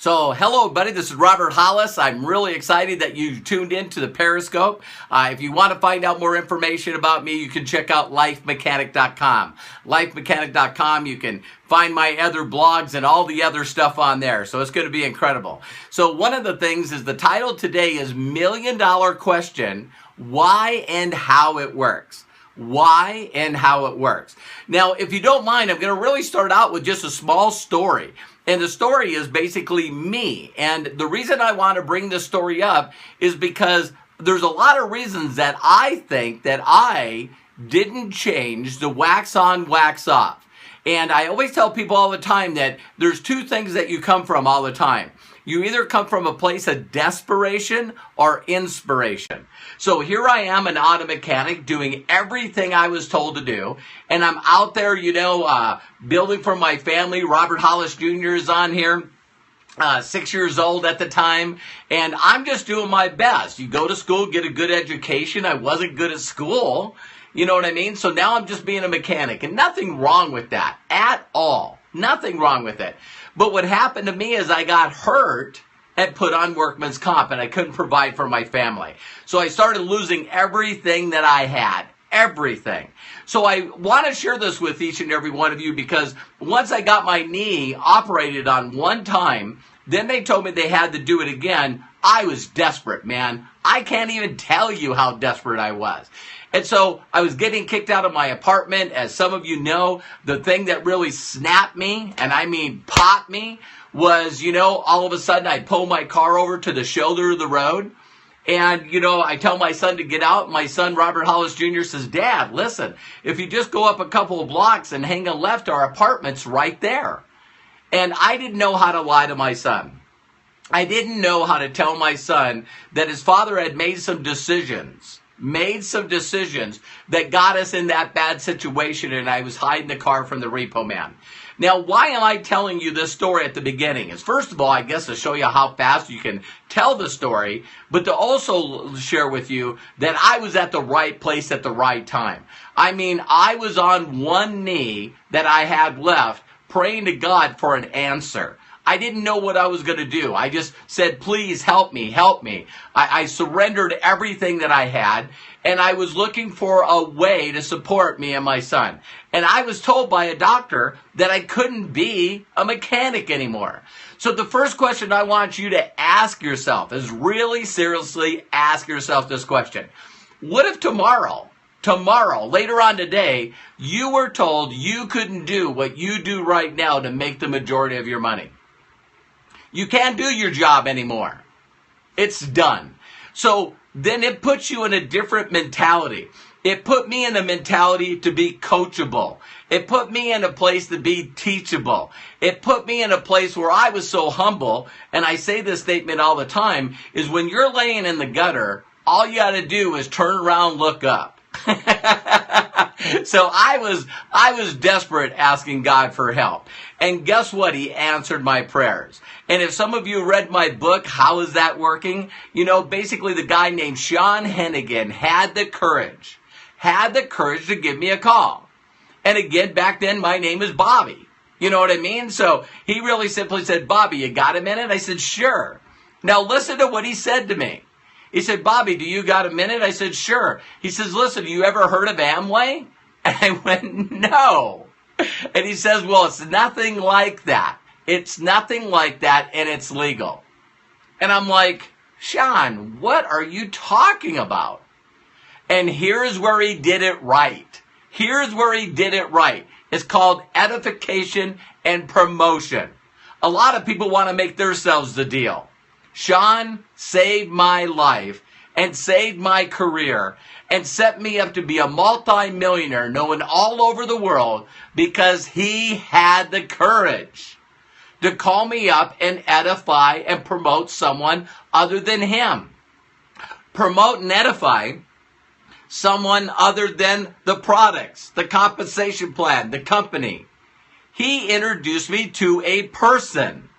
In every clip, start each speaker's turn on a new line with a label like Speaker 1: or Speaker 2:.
Speaker 1: So, hello, buddy. This is Robert Hollis. I'm really excited that you tuned in to the Periscope. If you want to find out more information about me, you can check out lifemechanic.com. Lifemechanic.com, you can find my other blogs and all the other stuff on there. So, it's going to be incredible. So, one of the things is the title today is $1 Million Question, Why and How It Works. Why and how it works. Now, if you don't mind, I'm going to really start out with just a small story. And the story is basically me. And the reason I want to bring this story up is because there's a lot of reasons that I think that I didn't change the wax on, wax off. And I always tell people all the time that there's two things that you come from all the time. You either come from a place of desperation or inspiration. So here I am, an auto mechanic, doing everything I was told to do. And I'm out there, building for my family. Robert Hollis Jr. is on here, 6 years old at the time. And I'm just doing my best. You go to school, get a good education. I wasn't good at school. You know what I mean? So now I'm just being a mechanic. And nothing wrong with that at all. Nothing wrong with it. But what happened to me is I got hurt and put on workman's comp, and I couldn't provide for my family. So I started losing everything that I had. Everything. So I want to share this with each and every one of you because once I got my knee operated on one time, then they told me they had to do it again. I was desperate, man. I can't even tell you how desperate I was. And so I was getting kicked out of my apartment. As some of you know, the thing that really snapped me, and I mean popped me, was, all of a sudden I pull my car over to the shoulder of the road. And, I tell my son to get out. My son, Robert Hollis Jr., says, Dad, listen, if you just go up a couple of blocks and hang a left, our apartment's right there. And I didn't know how to lie to my son. I didn't know how to tell my son that his father had made some decisions that got us in that bad situation, and I was hiding the car from the repo man. Now, why am I telling you this story at the beginning? Is first of all, I guess, to show you how fast you can tell the story, but to also share with you that I was at the right place at the right time. I mean, I was on one knee that I had left, praying to God for an answer. I didn't know what I was going to do. I just said, please help me, help me. I surrendered everything that I had, and I was looking for a way to support me and my son. And I was told by a doctor that I couldn't be a mechanic anymore. So the first question I want you to ask yourself is really seriously ask yourself this question. What if tomorrow, later on today, you were told you couldn't do what you do right now to make the majority of your money? You can't do your job anymore. It's done. So then it puts you in a different mentality. It put me in a mentality to be coachable. It put me in a place to be teachable. It put me in a place where I was so humble, and I say this statement all the time, is when you're laying in the gutter, all you got to do is turn around, look up. So I was desperate asking God for help. And guess what? He answered my prayers. And if some of you read my book, How Is That Working? Basically the guy named Sean Hennigan had the courage to give me a call. And again, back then my name is Bobby. You know what I mean? So he really simply said, Bobby, you got a minute? I said, sure. Now listen to what he said to me. He said, Bobby, do you got a minute? I said, sure. He says, listen, you ever heard of Amway? And I went, no. And he says, well, it's nothing like that. It's nothing like that, and it's legal. And I'm like, Sean, what are you talking about? And here's where he did it right. It's called edification and promotion. A lot of people want to make themselves the deal. Sean saved my life and saved my career and set me up to be a multi-millionaire known all over the world because he had the courage to call me up and edify and promote someone other than him. Promote and edify someone other than the products, the compensation plan, the company. He introduced me to a person.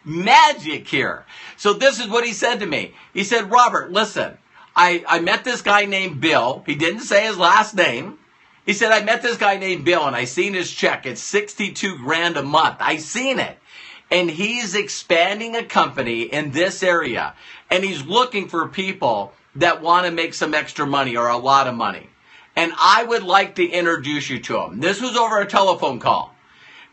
Speaker 1: Magic here. So this is what he said to me. He said, Robert, listen, I met this guy named Bill. He didn't say his last name. He said, I met this guy named Bill and I seen his check. It's $62,000 a month. I seen it. and he's expanding a company in this area, and he's looking for people that want to make some extra money or a lot of money. And I would like to introduce you to him. This was over a telephone call.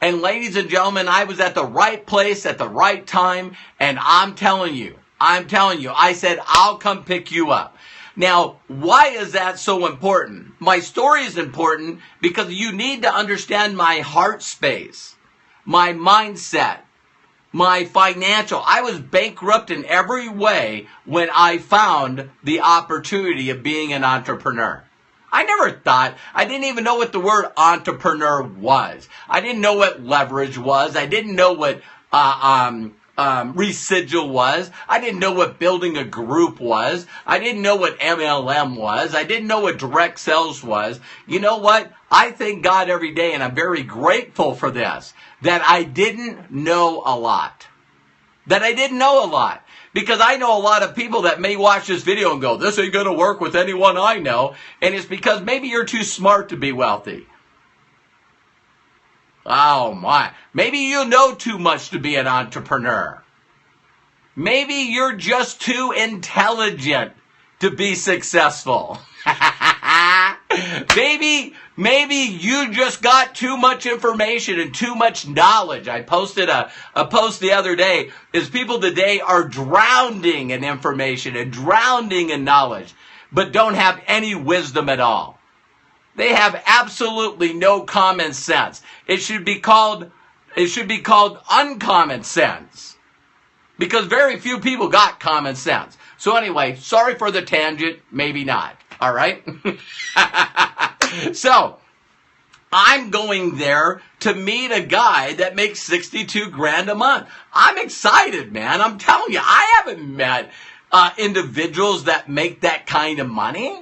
Speaker 1: And ladies and gentlemen, I was at the right place at the right time, and I'm telling you, I said, I'll come pick you up. Now, why is that so important? My story is important because you need to understand my heart space, my mindset, my financial. I was bankrupt in every way when I found the opportunity of being an entrepreneur. I didn't even know what the word entrepreneur was. I didn't know what leverage was. I didn't know what residual was. I didn't know what building a group was. I didn't know what MLM was. I didn't know what direct sales was. You know what? I thank God every day, and I'm very grateful for this, that I didn't know a lot. Because I know a lot of people that may watch this video and go, this ain't going to work with anyone I know. And it's because maybe you're too smart to be wealthy. Oh my. Maybe you know too much to be an entrepreneur. Maybe you're just too intelligent to be successful. Maybe you just got too much information and too much knowledge. I posted a post the other day, is people today are drowning in information and drowning in knowledge, but don't have any wisdom at all. They have absolutely no common sense. It should be called uncommon sense, because very few people got common sense. So anyway, sorry for the tangent, maybe not. All right? So, I'm going there to meet a guy that makes 62 grand a month. I'm excited, man. I'm telling you, I haven't met individuals that make that kind of money.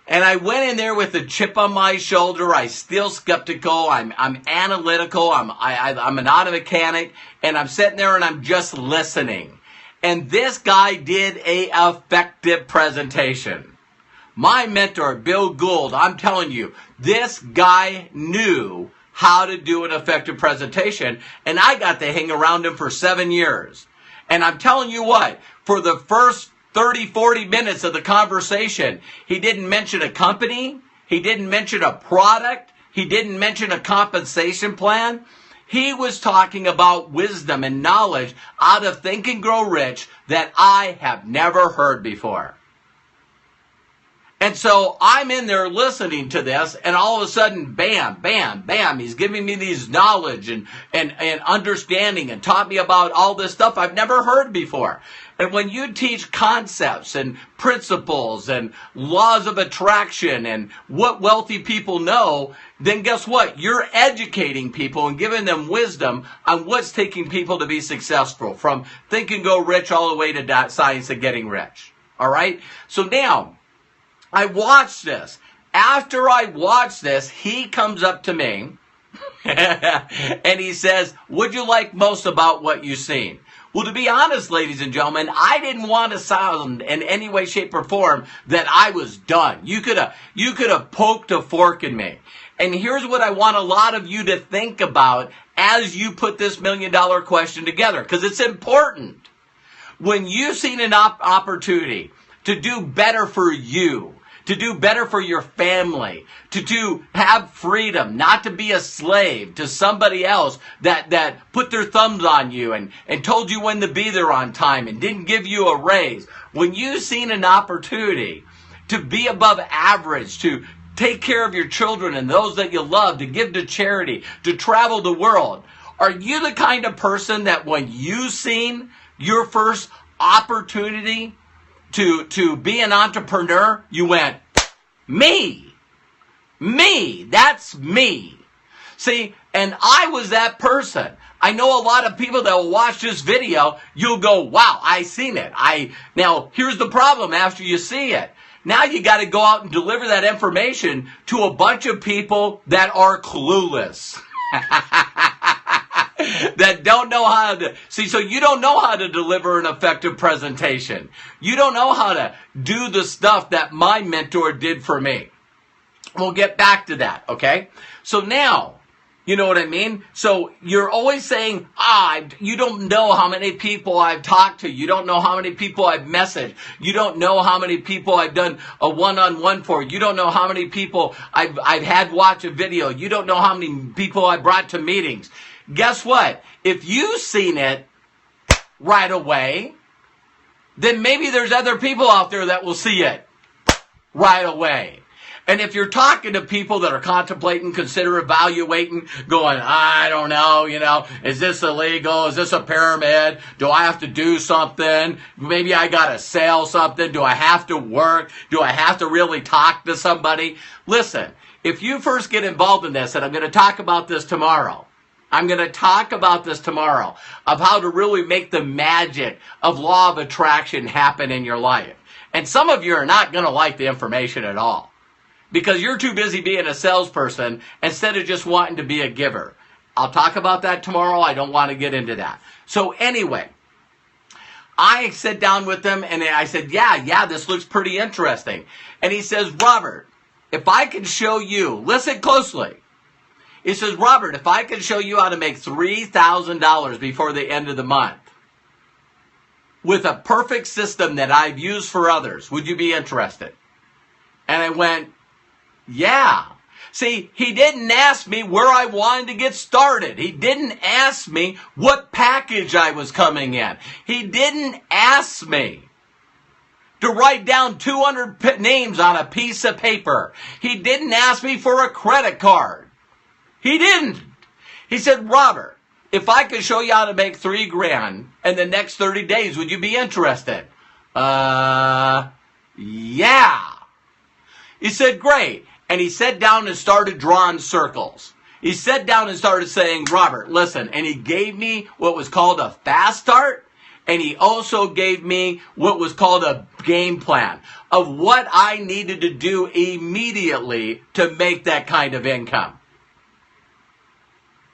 Speaker 1: And I went in there with a chip on my shoulder. I'm still skeptical. I'm analytical. I'm an auto mechanic, and I'm sitting there and I'm just listening. And this guy did a effective presentation. My mentor, Bill Gould, I'm telling you, this guy knew how to do an effective presentation, and I got to hang around him for 7 years. And I'm telling you what, for the first 30, 40 minutes of the conversation, he didn't mention a company, he didn't mention a product, he didn't mention a compensation plan. He was talking about wisdom and knowledge out of Think and Grow Rich that I have never heard before. And so I'm in there listening to this, and all of a sudden, bam, bam, bam, he's giving me these knowledge and understanding and taught me about all this stuff I've never heard before. And when you teach concepts and principles and laws of attraction and what wealthy people know, then guess what? You're educating people and giving them wisdom on what's taking people to be successful, from Think and Go Rich all the way to Science of Getting Rich. All right? So now, I watched this. After I watched this, he comes up to me and he says, "What'd you like most about what you've seen?" Well, to be honest, ladies and gentlemen, I didn't want to sound in any way, shape, or form that I was done. You could have poked a fork in me. And here's what I want a lot of you to think about as you put this $1 million question together, because it's important. When you've seen an opportunity to do better for you, to do better for your family, to have freedom, not to be a slave to somebody else that put their thumbs on you and told you when to be there on time and didn't give you a raise. When you've seen an opportunity to be above average, to take care of your children and those that you love, to give to charity, to travel the world, are you the kind of person that when you've seen your first opportunity to be an entrepreneur, you went, me, that's me. See, and I was that person. I know a lot of people that will watch this video, you'll go, wow, I seen it. Now, here's the problem after you see it. Now you got to go out and deliver that information to a bunch of people that are clueless. That don't know how to see. So you don't know how to deliver an effective presentation. You don't know how to do the stuff that my mentor did for me. We'll get back to that, okay? So now You know what I mean? So you're always saying, you don't know how many people I've talked to. You don't know how many people I've messaged. You don't know how many people I've done a one-on-one for. You don't know how many people I've had watch a video. You don't know how many people I brought to meetings. Guess what? If you've seen it right away, then maybe there's other people out there that will see it right away. And if you're talking to people that are contemplating, consider evaluating, going, I don't know, is this illegal? Is this a pyramid? Do I have to do something? Maybe I got to sell something. Do I have to work? Do I have to really talk to somebody? Listen, if you first get involved in this, and I'm going to talk about this tomorrow, of how to really make the magic of law of attraction happen in your life. And some of you are not going to like the information at all, because you're too busy being a salesperson instead of just wanting to be a giver. I'll talk about that tomorrow. I don't want to get into that. So anyway, I sat down with him and I said, yeah, this looks pretty interesting. And he says, Robert, if I can show you, listen closely. He says, Robert, if I can show you how to make $3,000 before the end of the month with a perfect system that I've used for others, would you be interested? And I went, yeah. See, he didn't ask me where I wanted to get started. He didn't ask me what package I was coming in. He didn't ask me to write down 200 names on a piece of paper. He didn't ask me for a credit card. He didn't. He said, Robert, if I could show you how to make $3,000 in the next 30 days, would you be interested? Yeah. He said, great. And he sat down and started drawing circles. He sat down and started saying, Robert, listen. And he gave me what was called a fast start. And he also gave me what was called a game plan of what I needed to do immediately to make that kind of income.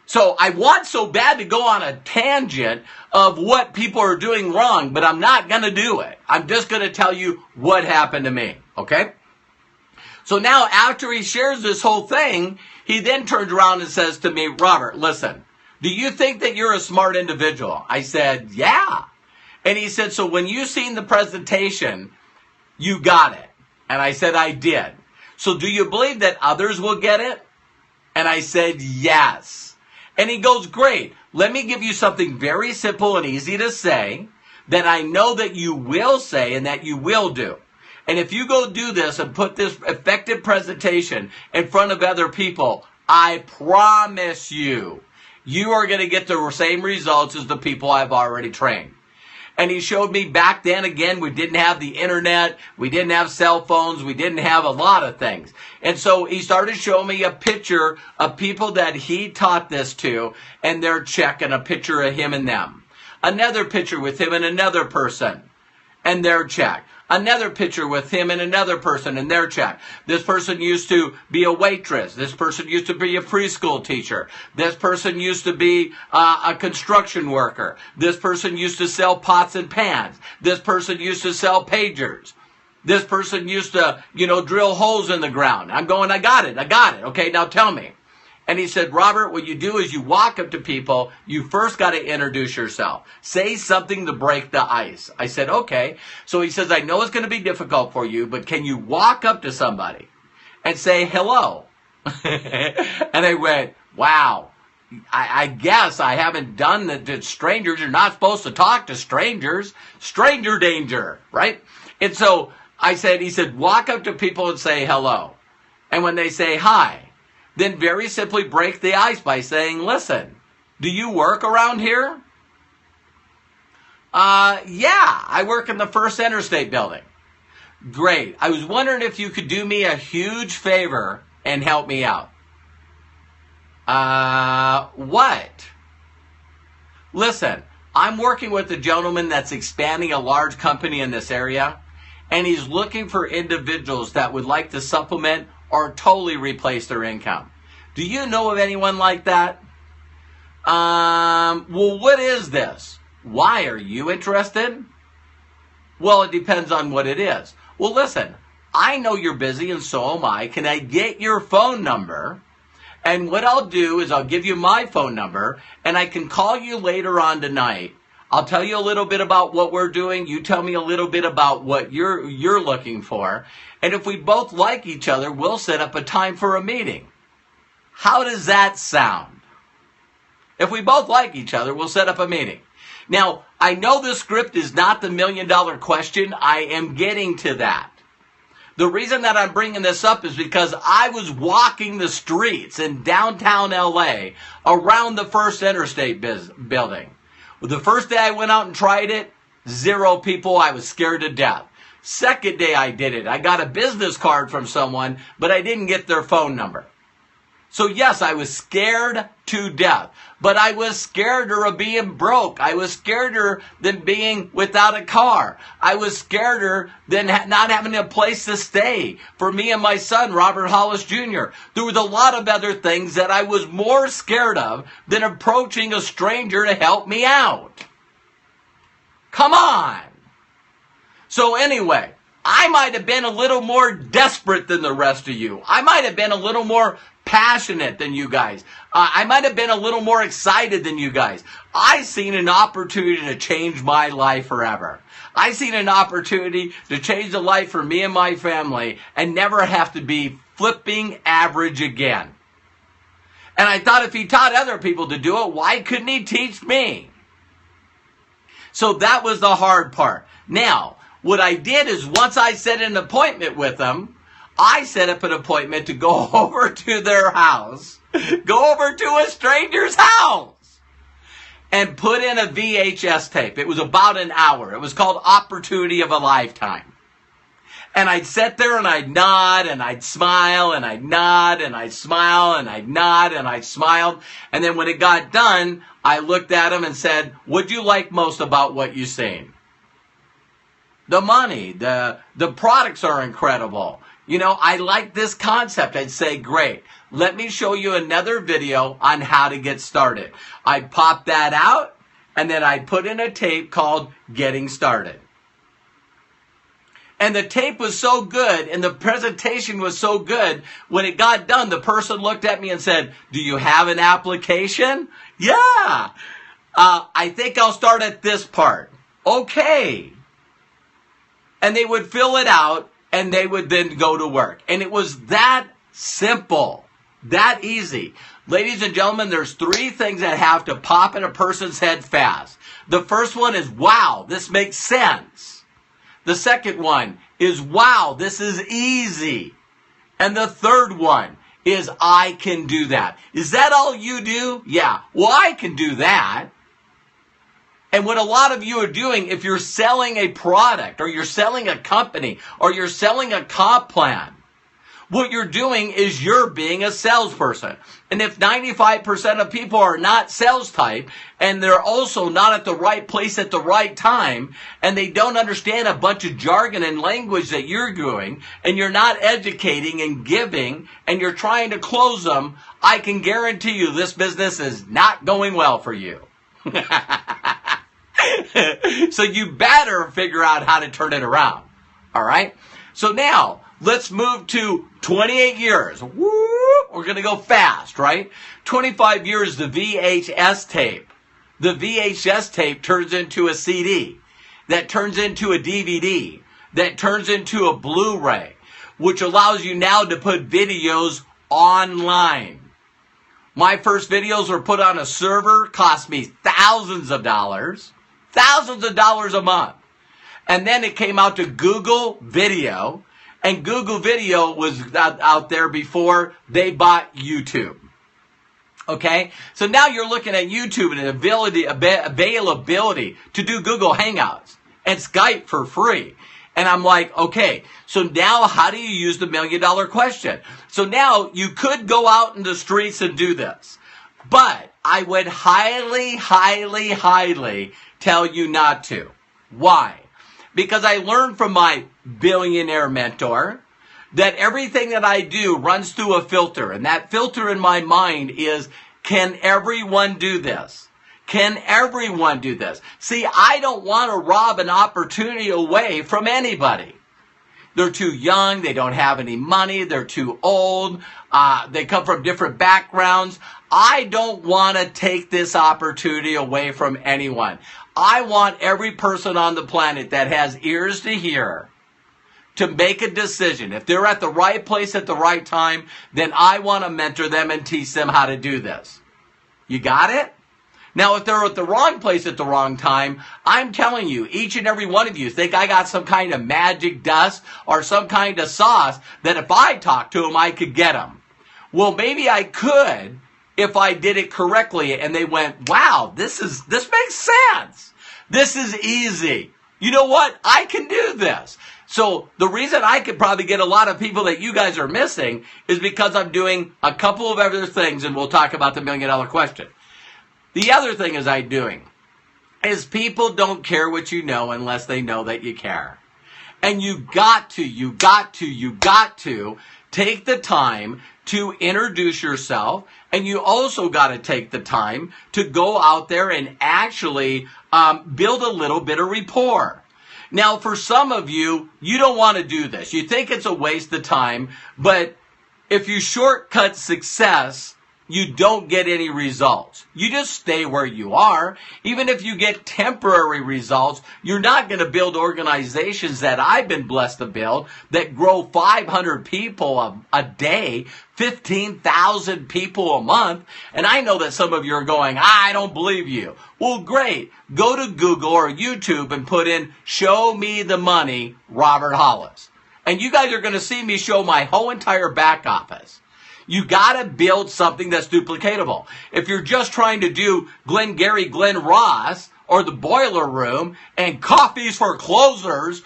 Speaker 1: So I want so bad to go on a tangent of what people are doing wrong, but I'm not going to do it. I'm just going to tell you what happened to me, okay? So now after he shares this whole thing, he then turns around and says to me, Robert, listen, do you think that you're a smart individual? I said, yeah. And he said, so when you seen the presentation, you got it. And I said, I did. So do you believe that others will get it? And I said, yes. And he goes, great. Let me give you something very simple and easy to say that I know that you will say and that you will do. And if you go do this and put this effective presentation in front of other people, I promise you, you are going to get the same results as the people I've already trained. And he showed me back then, again, we didn't have the internet, we didn't have cell phones, we didn't have a lot of things. And so he started showing me a picture of people that he taught this to and their check, and a picture of him and them. Another picture with him and another person and their check. Another picture with him and another person and their check. This person used to be a waitress. This person used to be a preschool teacher. This person used to be a construction worker. This person used to sell pots and pans. This person used to sell pagers. This person used to, drill holes in the ground. I'm going, I got it. Okay, now tell me. And he said, Robert, what you do is you walk up to people. You first got to introduce yourself. Say something to break the ice. I said, okay. So he says, I know it's going to be difficult for you, but can you walk up to somebody and say hello? And I went, wow. I guess I haven't done that to strangers. You're not supposed to talk to strangers. Stranger danger, right? And so he said, walk up to people and say hello. And when they say hi, then very simply break the ice by saying, listen, do you work around here? Yeah, I work in the First Interstate building. Great. I was wondering if you could do me a huge favor and help me out. What? Listen, I'm working with a gentleman that's expanding a large company in this area, and he's looking for individuals that would like to supplement or totally replace their income. Do you know of anyone like that? Well, what is this? Why are you interested? Well, it depends on what it is. Well, listen, I know you're busy and so am I. Can I get your phone number? And what I'll do is I'll give you my phone number, and I can call you later on tonight. I'll tell you a little bit about what we're doing. You tell me a little bit about what you're looking for. And if we both like each other, we'll set up a time for a meeting. How does that sound? If we both like each other, we'll set up a meeting. Now, I know the script is not the $1 million question. I am getting to that. The reason that I'm bringing this up is because I was walking the streets in downtown LA around the First Interstate building. The first day I went out and tried it, 0 people. I was scared to death. Second day I did it, I got a business card from someone, but I didn't get their phone number. So yes, I was scared to death, but I was scareder of being broke. I was scareder than being without a car. I was scareder than not having a place to stay for me and my son, Robert Hollis Jr. There was a lot of other things that I was more scared of than approaching a stranger to help me out. Come on. So anyway, I might have been a little more desperate than the rest of you. I might have been a little more passionate than you guys. I might have been a little more excited than you guys. I seen an opportunity to change my life forever. I seen an opportunity to change the life for me and my family and never have to be flipping average again. And I thought if he taught other people to do it, why couldn't he teach me? So that was the hard part. Now, what I did is once I set an appointment with them, I set up an appointment to go over to their house, go over to a stranger's house, and put in a VHS tape. It was about an hour. It was called Opportunity of a Lifetime. And I'd sit there and I'd nod and I'd smile and I'd nod and I'd smile and I'd nod and I smiled. And then when it got done, I looked at them and said, "What'd you like most about what you've seen?" The money, the products are incredible. You know, I like this concept. I'd say, great. Let me show you another video on how to get started. I'd pop that out, and then I'd put in a tape called Getting Started. And the tape was so good, and the presentation was so good, when it got done, the person looked at me and said, "Do you have an application?" "Yeah. I think I'll start at this part." "Okay." And they would fill it out, and they would then go to work. And it was that simple, that easy. Ladies and gentlemen, there's 3 things that have to pop in a person's head fast. The first one is, wow, this makes sense. The second one is, wow, this is easy. And the third one is, I can do that. Is that all you do? Yeah. Well, I can do that. And what a lot of you are doing, if you're selling a product or you're selling a company or you're selling a comp plan, what you're doing is you're being a salesperson. And if 95% of people are not sales type and they're also not at the right place at the right time and they don't understand a bunch of jargon and language that you're doing and you're not educating and giving and you're trying to close them, I can guarantee you this business is not going well for you. So you better figure out how to turn it around. All right? So now, let's move to 28 years. Woo! We're going to go fast, right? 25 years, the VHS tape. The VHS tape turns into a CD. That turns into a DVD. That turns into a Blu-ray, which allows you now to put videos online. My first videos were put on a server, cost me thousands of dollars a month. And then it came out to Google Video, and Google Video was out there before they bought YouTube. Okay? So now you're looking at YouTube and availability to do Google Hangouts and Skype for free. And I'm like, okay, so now how do you use the $1 million question? So now you could go out in the streets and do this. But I would highly, highly, highly tell you not to. Why? Because I learned from my billionaire mentor that everything that I do runs through a filter. And that filter in my mind is, can everyone do this? Can everyone do this? See, I don't want to rob an opportunity away from anybody. They're too young. They don't have any money. They're too old. They come from different backgrounds. I don't want to take this opportunity away from anyone. I want every person on the planet that has ears to hear to make a decision. If they're at the right place at the right time, then I want to mentor them and teach them how to do this. You got it? Now, if they're at the wrong place at the wrong time, I'm telling you, each and every one of you think I got some kind of magic dust or some kind of sauce that if I talk to them, I could get them. Well, maybe I could if I did it correctly and they went, wow, this makes sense. This is easy. You know what? I can do this. So the reason I could probably get a lot of people that you guys are missing is because I'm doing a couple of other things, and we'll talk about the $1 million question. The other thing I'm doing is people don't care what you know unless they know that you care. And you got to take the time to introduce yourself, and you also got to take the time to go out there and actually build a little bit of rapport. Now, for some of you, you don't want to do this. You think it's a waste of time, but if you shortcut success, you don't get any results. You just stay where you are. Even if you get temporary results, you're not going to build organizations that I've been blessed to build that grow 500 people a day, 15,000 people a month. And I know that some of you are going, I don't believe you. Well, great. Go to Google or YouTube and put in "Show Me the Money, Robert Hollis." And you guys are going to see me show my whole entire back office. You got to build something that's duplicatable. If you're just trying to do Glenn Ross, or the Boiler Room and Coffees for Closers,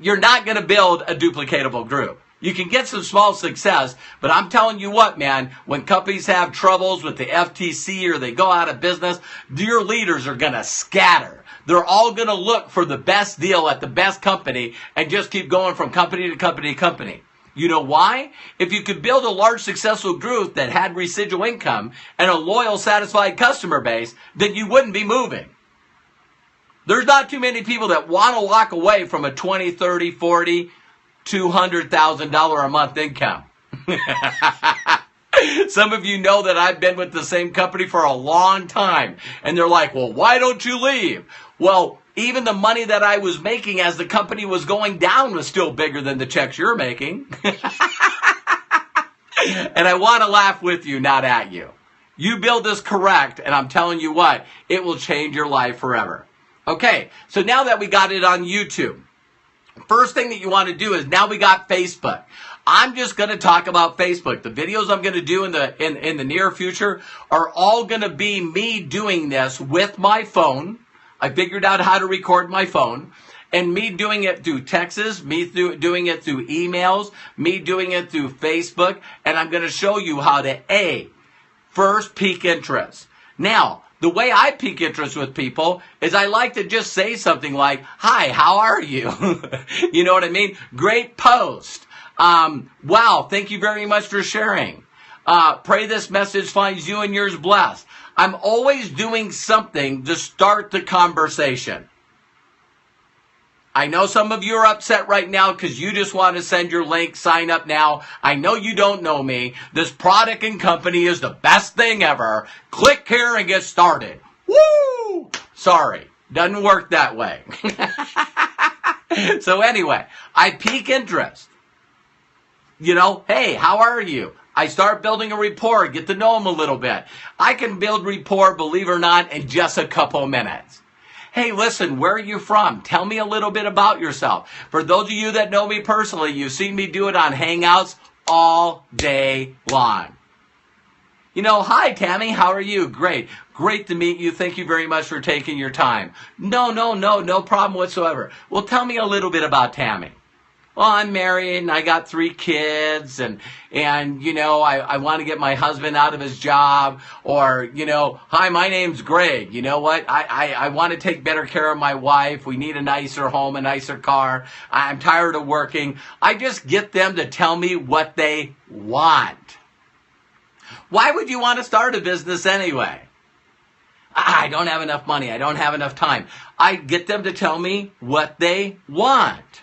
Speaker 1: you're not going to build a duplicatable group. You can get some small success, but I'm telling you what, man, when companies have troubles with the FTC or they go out of business, your leaders are going to scatter. They're all going to look for the best deal at the best company and just keep going from company to company to company. You know why? If you could build a large successful group that had residual income and a loyal, satisfied customer base, then you wouldn't be moving. There's not too many people that want to walk away from a $20, $30, $40, $200,000 a month income. Some of you know that I've been with the same company for a long time. And they're like, well, why don't you leave? Well, even the money that I was making as the company was going down was still bigger than the checks you're making. And I want to laugh with you, not at you. You build this correct, and I'm telling you what, it will change your life forever. Okay, so now that we got it on YouTube, first thing that you want to do is now we got Facebook. I'm just going to talk about Facebook. The videos I'm going to do in the near future are all going to be me doing this with my phone. I figured out how to record my phone, and me doing it through texts, me doing it through emails, me doing it through Facebook, and I'm going to show you how to first pique interest. Now, the way I pique interest with people is I like to just say something like, hi, how are you? You know what I mean? Great post. Wow, thank you very much for sharing. Pray this message finds you and yours blessed. I'm always doing something to start the conversation. I know some of you are upset right now because you just want to send your link, sign up now. I know you don't know me. This product and company is the best thing ever. Click here and get started. Woo! Sorry, doesn't work that way. So anyway, I pique interest. You know, hey, how are you? I start building a rapport, get to know them a little bit. I can build rapport, believe it or not, in just a couple minutes. Hey, listen, where are you from? Tell me a little bit about yourself. For those of you that know me personally, you've seen me do it on Hangouts all day long. You know, hi, Tammy, how are you? Great. Great to meet you. Thank you very much for taking your time. No problem whatsoever. Well, tell me a little bit about Tammy. Well, I'm married and I got 3 kids and you know, I want to get my husband out of his job, or, you know, hi, my name's Greg. You know what? I want to take better care of my wife. We need a nicer home, a nicer car. I'm tired of working. I just get them to tell me what they want. Why would you want to start a business anyway? I don't have enough money. I don't have enough time. I get them to tell me what they want.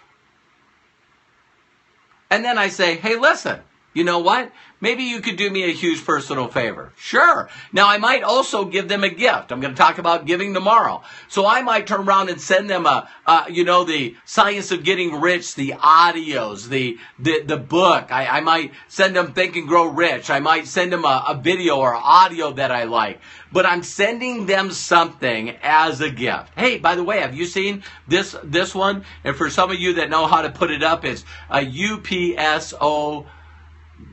Speaker 1: And then I say, hey, listen, you know what? Maybe you could do me a huge personal favor. Sure. Now, I might also give them a gift. I'm going to talk about giving tomorrow. So I might turn around and send them the Science of Getting Rich, the audios, the book. I might send them Think and Grow Rich. I might send them a video or audio that I like. But I'm sending them something as a gift. Hey, by the way, have you seen this one? And for some of you that know how to put it up, it's a UPSO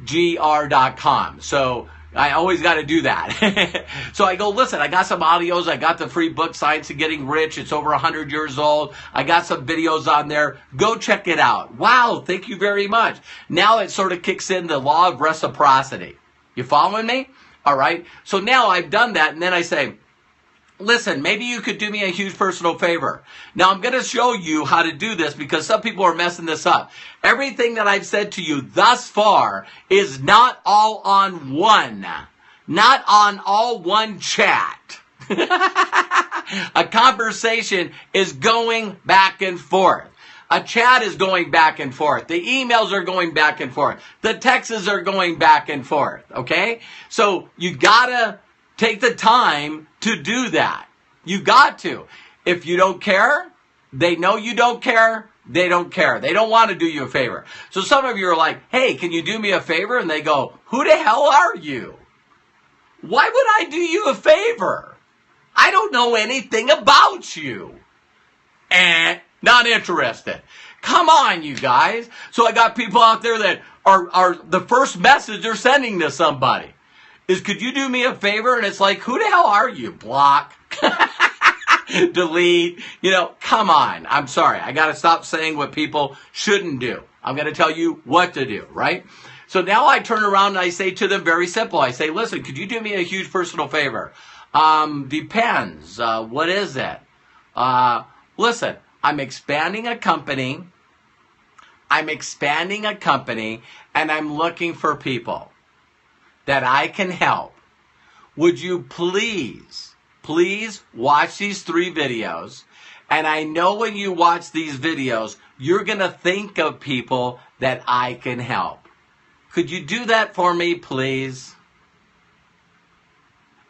Speaker 1: gr.com. So I always got to do that. So I go, listen, I got some audios. I got the free book, Science of Getting Rich. It's over 100 years old. I got some videos on there. Go check it out. Wow, thank you very much. Now it sort of kicks in the law of reciprocity. You following me? All right. So now I've done that, and then I say, listen, maybe you could do me a huge personal favor. Now, I'm going to show you how to do this because some people are messing this up. Everything that I've said to you thus far is not all on one. Not on all one chat. A conversation is going back and forth. A chat is going back and forth. The emails are going back and forth. The texts are going back and forth. Okay? So you gotta take the time to do that. You got to. If you don't care, they know you don't care. They don't care. They don't want to do you a favor. So some of you are like, hey, can you do me a favor? And they go, who the hell are you? Why would I do you a favor? I don't know anything about you. And not interested. Come on, you guys. So I got people out there that are the first message they're sending to somebody is, could you do me a favor? And it's like, who the hell are you? Block. Delete. Come on. I'm sorry. I got to stop saying what people shouldn't do. I'm going to tell you what to do, right? So now I turn around and I say to them very simple. I say, listen, could you do me a huge personal favor? Depends. What is it? Listen, I'm expanding a company. And I'm looking for people that I can help. Would you please watch these 3 videos? And I know when you watch these videos, you're going to think of people that I can help. Could you do that for me, please?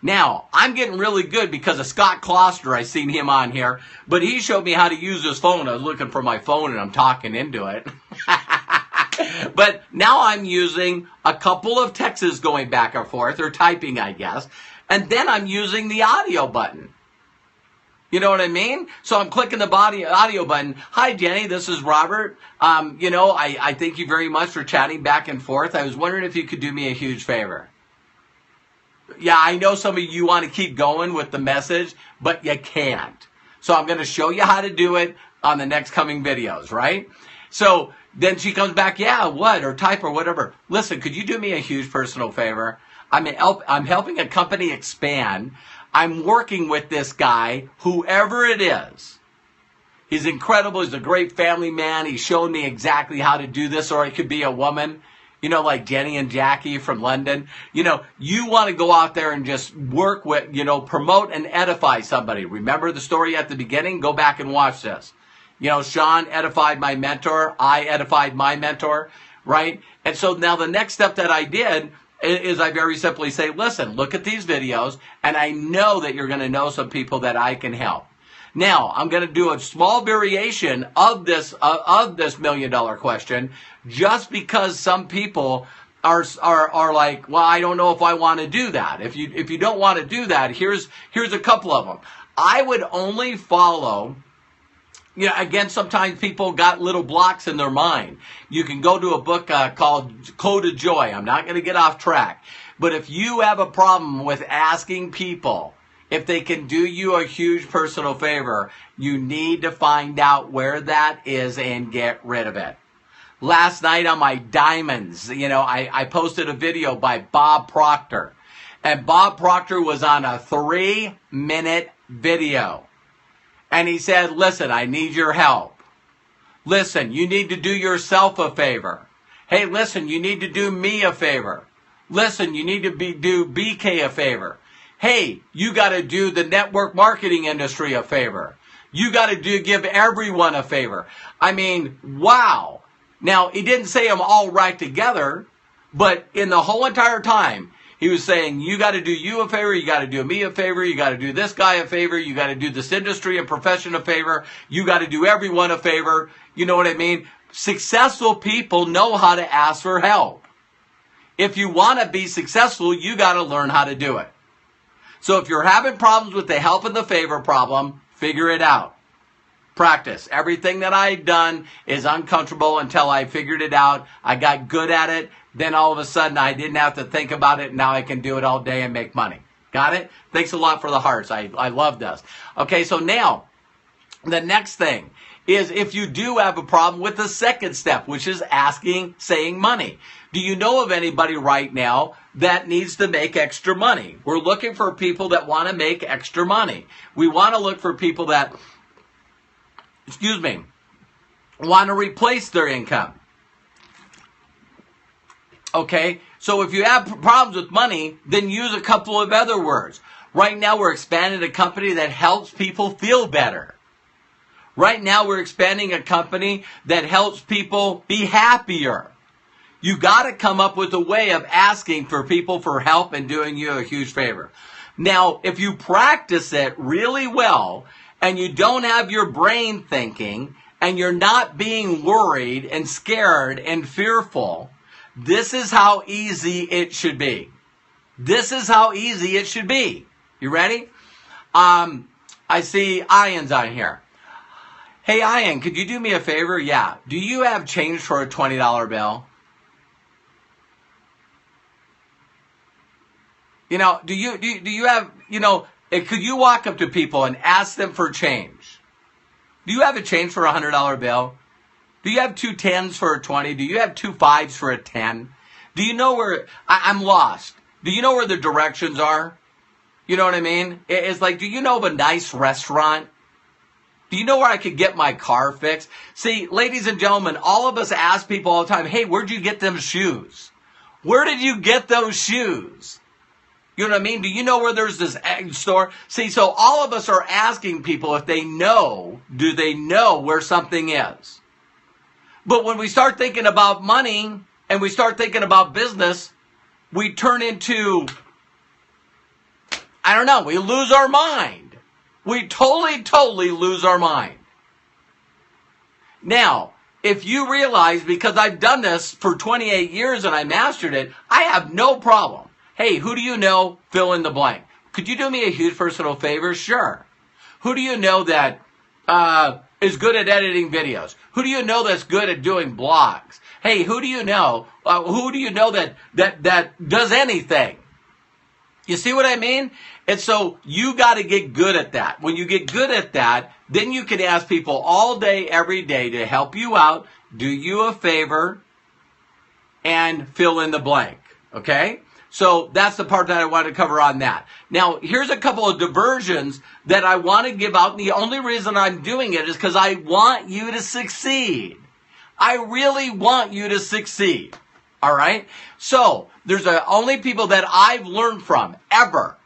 Speaker 1: Now, I'm getting really good because of Scott Kloster. I seen him on here, but he showed me how to use his phone. I was looking for my phone and I'm talking into it. But now I'm using a couple of texts going back and forth, or typing, I guess. And then I'm using the audio button. You know what I mean? So I'm clicking the audio button. Hi, Jenny. This is Robert. I thank you very much for chatting back and forth. I was wondering if you could do me a huge favor. Yeah, I know some of you want to keep going with the message, but you can't. So I'm going to show you how to do it on the next coming videos, right? So then she comes back, yeah, what? Or type or whatever. Listen, could you do me a huge personal favor? I'm helping a company expand. I'm working with this guy, whoever it is. He's incredible. He's a great family man. He's shown me exactly how to do this, or it could be a woman. Like Jenny and Jackie from London. You want to go out there and just work with, promote and edify somebody. Remember the story at the beginning? Go back and watch this. Sean edified my mentor. I edified my mentor, right? And so now the next step that I did is I very simply say, listen, look at these videos, and I know that you're going to know some people that I can help. Now, I'm going to do a small variation of this $1 million question, just because some people are like, well, I don't know if I want to do that. If you don't want to do that, here's a couple of them. I would only follow. Again, sometimes people got little blocks in their mind. You can go to a book called Code of Joy. I'm not going to get off track. But if you have a problem with asking people if they can do you a huge personal favor, you need to find out where that is and get rid of it. Last night on my diamonds, I posted a video by Bob Proctor. And Bob Proctor was on a 3-minute video. And he said, listen, I need your help. Listen, you need to do yourself a favor. Hey, listen, you need to do me a favor. Listen, you need to do BK a favor. Hey, you got to do the network marketing industry a favor. You got to give everyone a favor. I mean, wow. Now, he didn't say them all right together, but in the whole entire time, he was saying, you got to do you a favor, you got to do me a favor, you got to do this guy a favor, you got to do this industry and profession a favor, you got to do everyone a favor. You know what I mean? Successful people know how to ask for help. If you want to be successful, you got to learn how to do it. So if you're having problems with the help and the favor problem, figure it out. Practice. Everything that I've done is uncomfortable until I figured it out. I got good at it. Then all of a sudden I didn't have to think about it. Now I can do it all day and make money. Got it? Thanks a lot for the hearts. I love this. Okay, so now the next thing is if you do have a problem with the second step, which is saying money. Do you know of anybody right now that needs to make extra money? We're looking for people that want to make extra money. We want to look for people that, want to replace their income. Okay, so if you have problems with money, then use a couple of other words. Right now we're expanding a company that helps people feel better. Right now we're expanding a company that helps people be happier. You got to come up with a way of asking for people for help and doing you a huge favor. Now, if you practice it really well and you don't have your brain thinking and you're not being worried and scared and fearful, this is how easy it should be. This is how easy it should be. You ready? I see Ian's on here. Hey, Ian, could you do me a favor? Yeah. Do you have change for a $20 bill? You know, do you have, could you walk up to people and ask them for change? Do you have a change for a $100 bill? Do you have 2 10s for a 20? Do you have 2 5s for a 10? Do you know where, I'm lost. Do you know where the directions are? You know what I mean? It's like, do you know of a nice restaurant? Do you know where I could get my car fixed? See, ladies and gentlemen, all of us ask people all the time, hey, where'd you get them shoes? Where did you get those shoes? You know what I mean? Do you know where there's this egg store? See, so all of us are asking people if they know, do they know where something is? But when we start thinking about money and we start thinking about business, we turn into, we lose our mind. We totally lose our mind. Now, if you realize, because I've done this for 28 years and I mastered it, I have no problem. Hey, who do you know? Fill in the blank. Could you do me a huge personal favor? Sure. Who do you know that is good at editing videos? Who do you know that's good at doing blogs? Hey, who do you know? That does anything? You see what I mean? And so you got to get good at that. When you get good at that, then you can ask people all day, every day to help you out, do you a favor, and fill in the blank. Okay? So that's the part that I want to cover on that. Now, here's a couple of diversions that I want to give out. And the only reason I'm doing it is because I want you to succeed. I really want you to succeed. All right? So there's only people that I've learned from ever,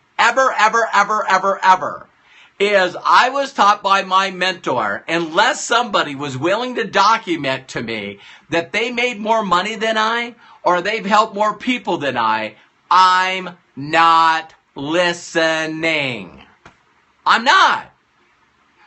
Speaker 1: is I was taught by my mentor, unless somebody was willing to document to me that they made more money than I, or they've helped more people than I'm not listening. I'm not.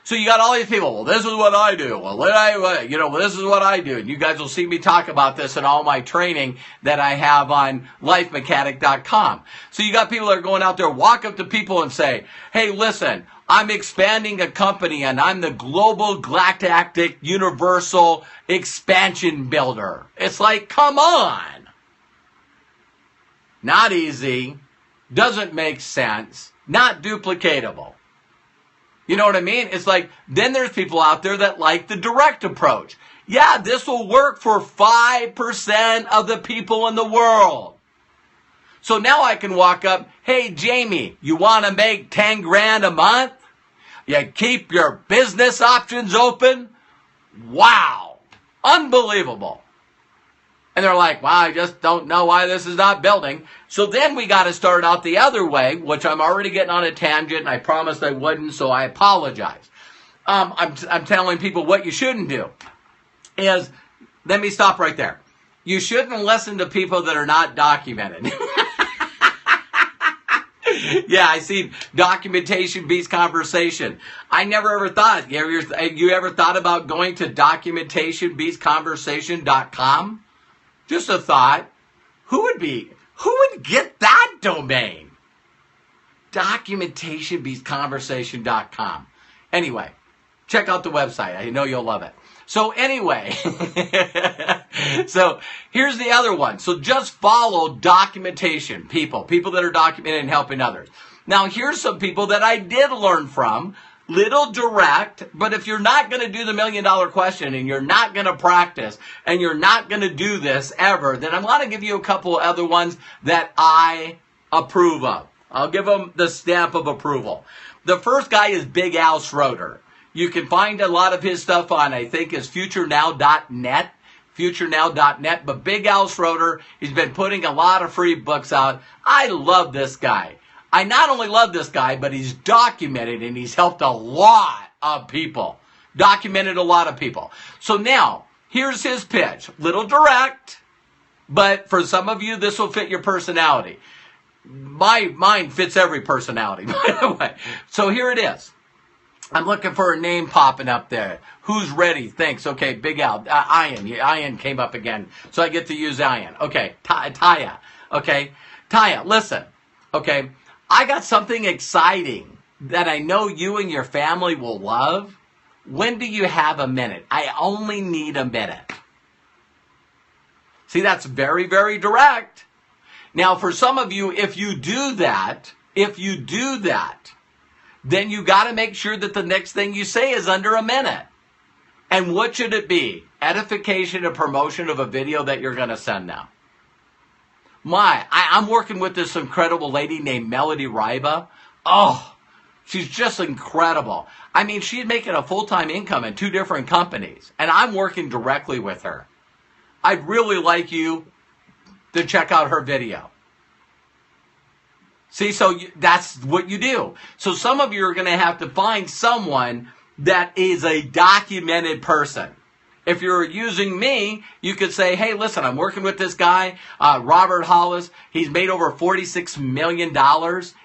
Speaker 1: So you got all these people, well, this is what I do. Well, this is what I do. And you guys will see me talk about this in all my training that I have on lifemechanic.com. So you got people that are going out there, walk up to people and say, hey, listen, I'm expanding a company and I'm the global galactic universal expansion builder. It's like, come on. Not easy. Doesn't make sense. Not duplicatable. You know what I mean? It's like, then there's people out there that like the direct approach. Yeah, this will work for 5% of the people in the world. So now I can walk up, hey, Jamie, you want to make 10 grand a month? You keep your business options open? Wow. Unbelievable. And they're like, wow, I just don't know why this is not building. So then we got to start out the other way, which I'm already getting on a tangent, and I promised I wouldn't, so I apologize. I'm telling people what you shouldn't do is let me stop right there. You shouldn't listen to people that are not documented. Yeah, I see documentation beats conversation. I never ever thought. You ever thought about going to documentationbeatsconversation.com? Just a thought. Who would get that domain? Documentationbeatsconversation.com. Anyway, check out the website. I know you'll love it. So anyway, so here's the other one. So just follow documentation people that are documenting and helping others. Now here's some people that I did learn from. Little direct, but if you're not going to do the $1 million question and you're not going to practice and you're not going to do this ever, then I'm going to give you a couple other ones that I approve of. I'll give them the stamp of approval. The first guy is Big Al Schroeder. You can find a lot of his stuff on, I think, is futurenow.net. Futurenow.net. But Big Al Schroeder, he's been putting a lot of free books out. I love this guy. I not only love this guy, but he's documented and he's helped a lot of people. Documented a lot of people. So now, here's his pitch. Little direct, but for some of you, this will fit your personality. Mine fits every personality, by the way. So here it is. I'm looking for a name popping up there. Who's ready? Thanks. Okay, Big Al. Ian came up again. So I get to use Ian. Okay, Taya. Okay, Taya, listen. Okay, I got something exciting that I know you and your family will love. When do you have a minute? I only need a minute. See, that's very, very direct. Now, for some of you, if you do that, then you got to make sure that the next thing you say is under a minute. And what should it be? Edification and promotion of a video that you're going to send now. I'm working with this incredible lady named Melody Ryba. Oh, she's just incredible. I mean, she's making a full-time income in 2 different companies. And I'm working directly with her. I'd really like you to check out her video. See, so that's what you do. So some of you are going to have to find someone that is a documented person. If you're using me, you could say, hey, listen, I'm working with this guy, Robert Hollis. He's made over $46 million.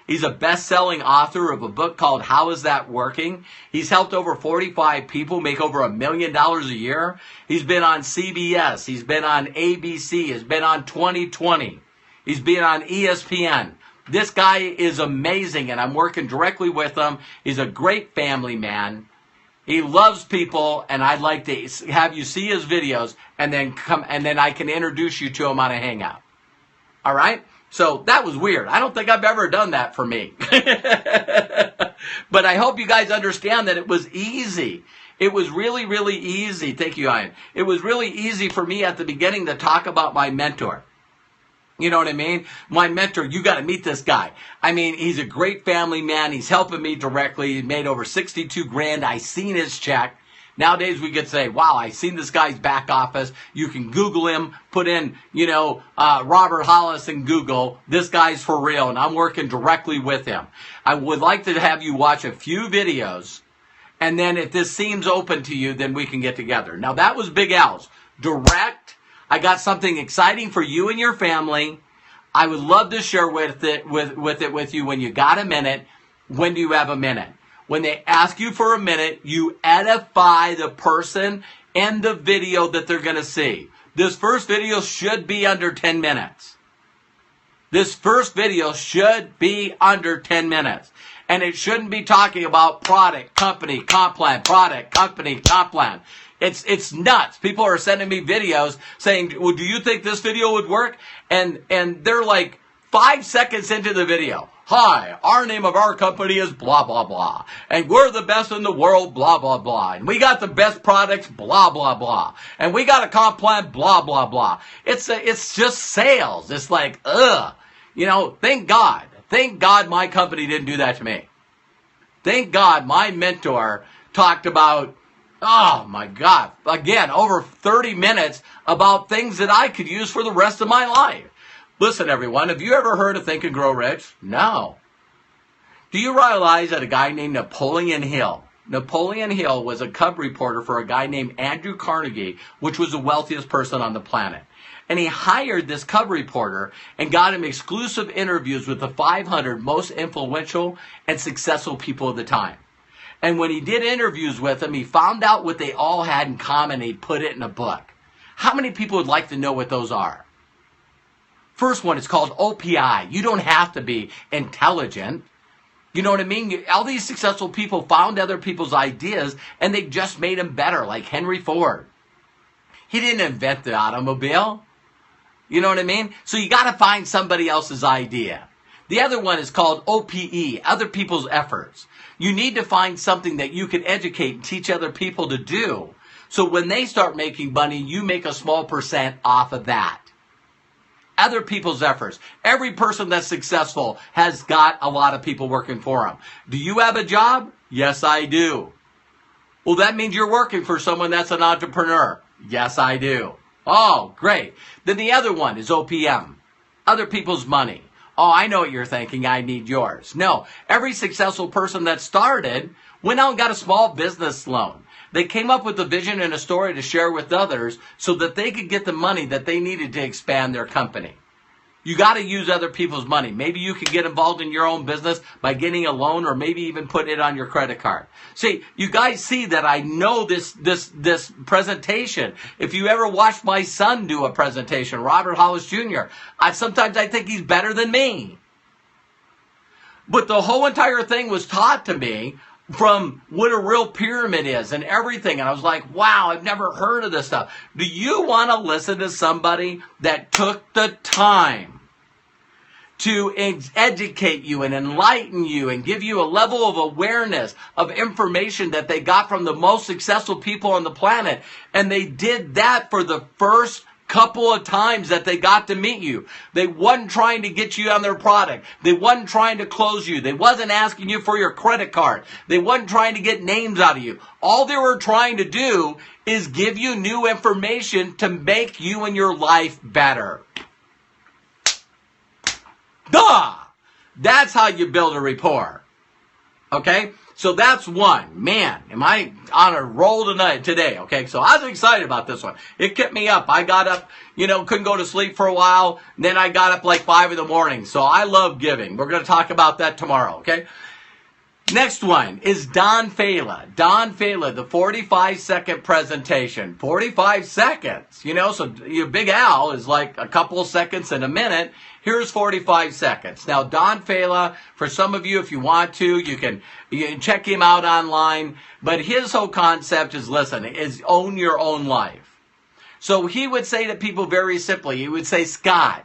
Speaker 1: He's a best-selling author of a book called How Is That Working? He's helped over 45 people make over $1 million a year. He's been on CBS. He's been on ABC. He's been on 2020. He's been on ESPN. This guy is amazing, and I'm working directly with him. He's a great family man. He loves people, and I'd like to have you see his videos, and then I can introduce you to him on a hangout. All right? So that was weird. I don't think I've ever done that for me. But I hope you guys understand that it was easy. It was really, really easy. Thank you, Ian. It was really easy for me at the beginning to talk about my mentor. You know what I mean? My mentor, you got to meet this guy. I mean, he's a great family man. He's helping me directly. He made over 62 grand. I seen his check. Nowadays, we could say, wow, I seen this guy's back office. You can Google him, put in, Robert Hollis in Google. This guy's for real, and I'm working directly with him. I would like to have you watch a few videos, and then if this seems open to you, then we can get together. Now, that was Big Al's. Direct. I got something exciting for you and your family. I would love to share with you when you got a minute. When do you have a minute? When they ask you for a minute, you edify the person and the video that they're going to see. This first video should be under 10 minutes. This first video should be under 10 minutes. And it shouldn't be talking about product, company, comp plan, product, company, comp plan. It's nuts. People are sending me videos saying, well, do you think this video would work? And they're like 5 seconds into the video. Hi, our name of our company is blah, blah, blah. And we're the best in the world, blah, blah, blah. And we got the best products, blah, blah, blah. And we got a comp plan, blah, blah, blah. It's just sales. It's like, ugh. Thank God. Thank God my company didn't do that to me. Thank God my mentor talked about, oh my God, again, over 30 minutes about things that I could use for the rest of my life. Listen, everyone, have you ever heard of Think and Grow Rich? No. Do you realize that a guy named Napoleon Hill, Napoleon Hill was a cub reporter for a guy named Andrew Carnegie, which was the wealthiest person on the planet. And he hired this cub reporter and got him exclusive interviews with the 500 most influential and successful people of the time. And when he did interviews with them, he found out what they all had in common. He put it in a book. How many people would like to know what those are? First one is called OPI. You don't have to be intelligent. You know what I mean? All these successful people found other people's ideas and they just made them better, like Henry Ford. He didn't invent the automobile. You know what I mean? So you got to find somebody else's idea. The other one is called OPE, other people's efforts. You need to find something that you can educate and teach other people to do. So when they start making money, you make a small percent off of that. Other people's efforts. Every person that's successful has got a lot of people working for them. Do you have a job? Yes, I do. Well, that means you're working for someone that's an entrepreneur. Yes, I do. Oh, great. Then the other one is OPM, other people's money. Oh, I know what you're thinking. I need yours. No, every successful person that started went out and got a small business loan. They came up with a vision and a story to share with others so that they could get the money that they needed to expand their company. You got to use other people's money. Maybe you could get involved in your own business by getting a loan or maybe even put it on your credit card. See, you guys see that I know this presentation. If you ever watched my son do a presentation, Robert Hollis Jr., sometimes I think he's better than me. But the whole entire thing was taught to me from what a real pyramid is and everything. And I was like, wow, I've never heard of this stuff. Do you want to listen to somebody that took the time to educate you and enlighten you and give you a level of awareness of information that they got from the most successful people on the planet? And they did that for the first couple of times that they got to meet you. They wasn't trying to get you on their product. They wasn't trying to close you. They wasn't asking you for your credit card. They wasn't trying to get names out of you. All they were trying to do is give you new information to make you and your life better. Duh! That's how you build a rapport. Okay? So that's one. Man, am I on a roll today, okay? So I was excited about this one. It kept me up. I got up, couldn't go to sleep for a while. Then I got up like 5 in the morning. So I love giving. We're going to talk about that tomorrow, okay? Next one is Don Fala. Don Fala, the 45-second presentation. 45 seconds, so your Big Al is like a couple of seconds in a minute. Here's 45 seconds. Now, Don Fala, for some of you, if you want to, you can check him out online. But his whole concept is, is own your own life. So he would say to people very simply, he would say, Scott,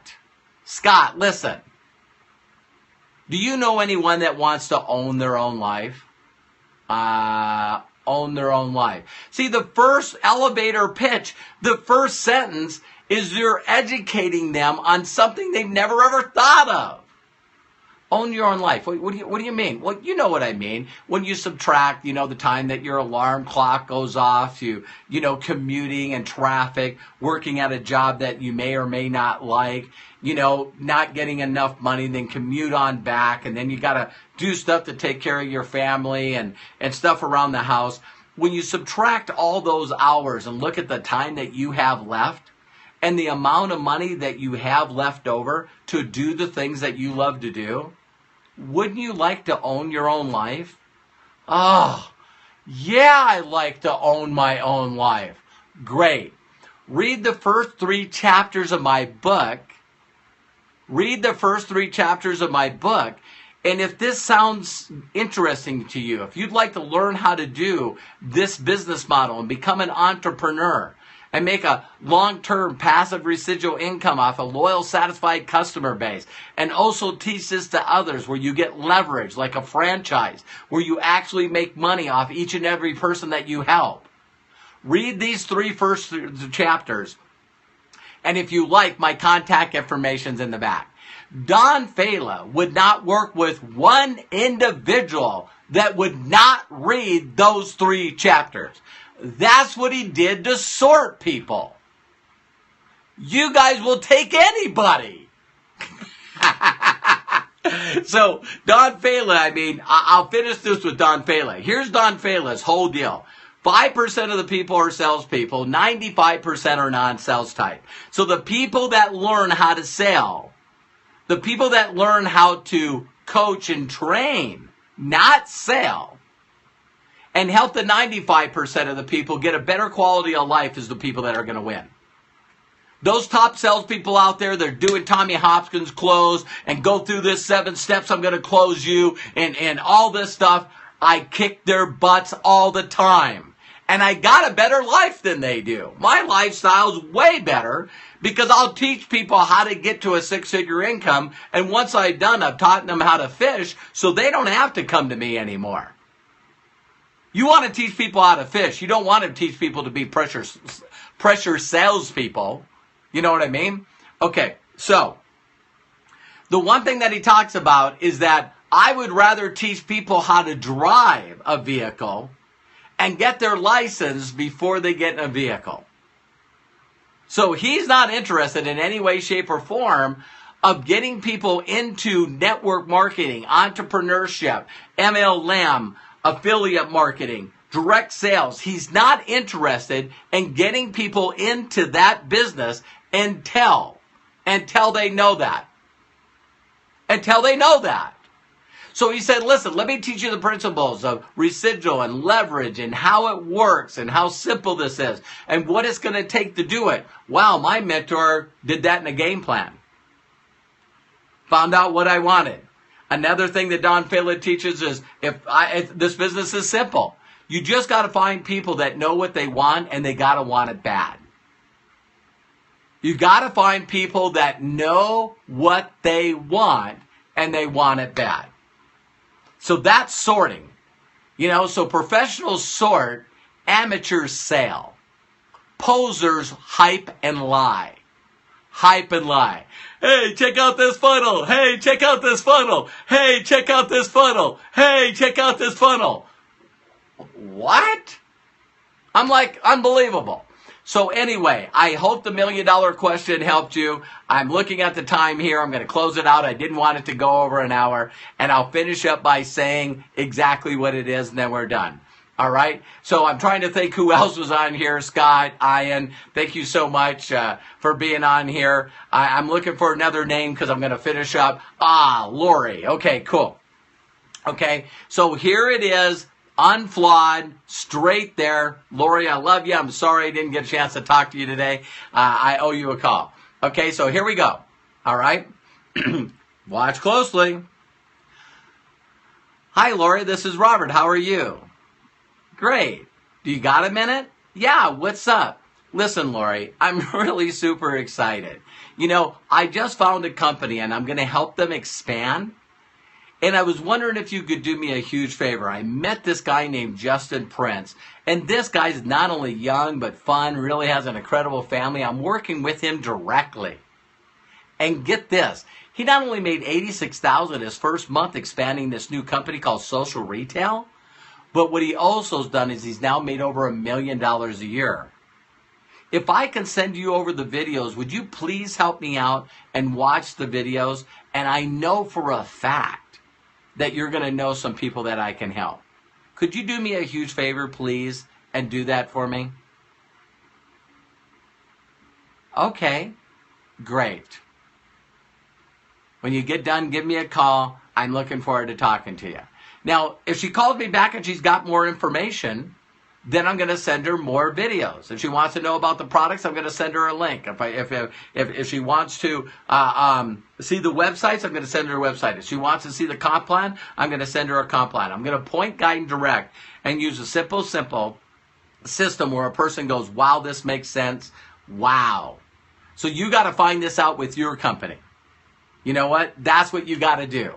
Speaker 1: listen. Do you know anyone that wants to own their own life? Own their own life. See, the first elevator pitch, the first sentence is you're educating them on something they've never ever thought of. Own your own life. What do you mean? Well, you know what I mean. When you subtract, the time that your alarm clock goes off, commuting and traffic, working at a job that you may or may not like, not getting enough money, then commute on back, and then you got to do stuff to take care of your family and stuff around the house. When you subtract all those hours and look at the time that you have left and the amount of money that you have left over to do the things that you love to do, wouldn't you like to own your own life? Oh, yeah, I like to own my own life. Great. Read the first 3 chapters of my book. And if this sounds interesting to you, if you'd like to learn how to do this business model and become an entrepreneur and make a long-term passive residual income off a loyal, satisfied customer base, and also teach this to others where you get leverage like a franchise, where you actually make money off each and every person that you help. Read these 3 first chapters. And if you like, my contact information's in the back. Don Fala would not work with one individual that would not read those 3 chapters. That's what he did to sort people. You guys will take anybody. So Don Fela, I mean, I'll finish this with Don Fela. Here's Don Fela's whole deal. 5% of the people are salespeople, 95% are non-sales type. So the people that learn how to sell, the people that learn how to coach and train, not sell, and help the 95% of the people get a better quality of life is the people that are going to win. Those top salespeople out there, they're doing Tommy Hopkins close and go through this 7 steps, I'm going to close you, and all this stuff. I kick their butts all the time. And I got a better life than they do. My lifestyle's way better because I'll teach people how to get to a 6-figure income. And once I've done, I've taught them how to fish so they don't have to come to me anymore. You want to teach people how to fish. You don't want to teach people to be pressure salespeople. You know what I mean? Okay, so the one thing that he talks about is that I would rather teach people how to drive a vehicle and get their license before they get in a vehicle. So he's not interested in any way, shape, or form of getting people into network marketing, entrepreneurship, MLM, affiliate marketing, direct sales. He's not interested in getting people into that business until they know that. Until they know that. So he said, listen, let me teach you the principles of residual and leverage and how it works and how simple this is and what it's going to take to do it. Wow, my mentor did that in a game plan. Found out what I wanted. Another thing that Don Fela teaches is if this business is simple. You just got to find people that know what they want and they got to want it bad. You got to find people that know what they want and they want it bad. So that's sorting. So professionals sort, amateurs sell. Posers hype and lie. Hype and lie. Hey, check out this funnel. Hey, check out this funnel. Hey, check out this funnel. Hey, check out this funnel. What? I'm like, unbelievable. So anyway, I hope the $1 million question helped you. I'm looking at the time here. I'm going to close it out. I didn't want it to go over an hour. And I'll finish up by saying exactly what it is, and then we're done. All right? So I'm trying to think who else was on here. Scott, Ian, thank you so much for being on here. I'm looking for another name because I'm going to finish up. Lori. Okay, cool. Okay, so here it is. Unflawed, straight there. Lori, I love you. I'm sorry I didn't get a chance to talk to you today. I owe you a call. Okay, so here we go. All right? Watch closely. Hi, Lori. This is Robert. How are you? Great. Do you got a minute? Yeah, what's up? Listen, Lori, I'm really super excited. I just found a company, and I'm going to help them expand. And I was wondering if you could do me a huge favor. I met this guy named Justin Prince. And this guy's not only young, but fun, really has an incredible family. I'm working with him directly. And get this. He not only made $86,000 his first month expanding this new company called Social Retail, but what he also has done is he's now made over $1 million a year. If I can send you over the videos, would you please help me out and watch the videos? And I know for a fact that you're going to know some people that I can help. Could you do me a huge favor, please, and do that for me? Okay, great. When you get done, give me a call. I'm looking forward to talking to you. Now, if she calls me back and she's got more information, then I'm going to send her more videos. If she wants to know about the products, I'm going to send her a link. If she wants to see the websites, I'm going to send her a website. If she wants to see the comp plan, I'm going to send her a comp plan. I'm going to point, guide, and direct and use a simple system where a person goes, wow, this makes sense. Wow. So you got to find this out with your company. You know what? That's what you got to do.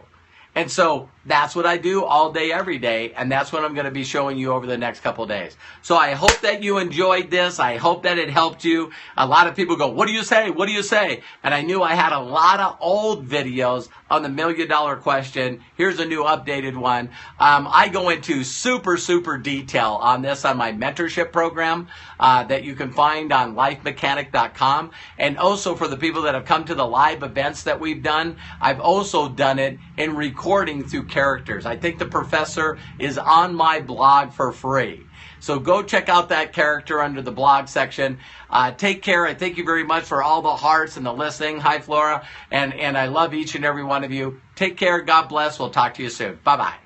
Speaker 1: And so that's what I do all day, every day, and that's what I'm going to be showing you over the next couple of days. So I hope that you enjoyed this. I hope that it helped you. A lot of people go, what do you say? What do you say? And I knew I had a lot of old videos on the $1 million question. Here's a new updated one. I go into super detail on this on my mentorship program that you can find on lifemechanic.com. And also for the people that have come to the live events that we've done, I've also done it in recording through characters. I think the professor is on my blog for free. So go check out that character under the blog section. Take care. I thank you very much for all the hearts and the listening. Hi, Flora. And I love each and every one of you. Take care. God bless. We'll talk to you soon. Bye-bye.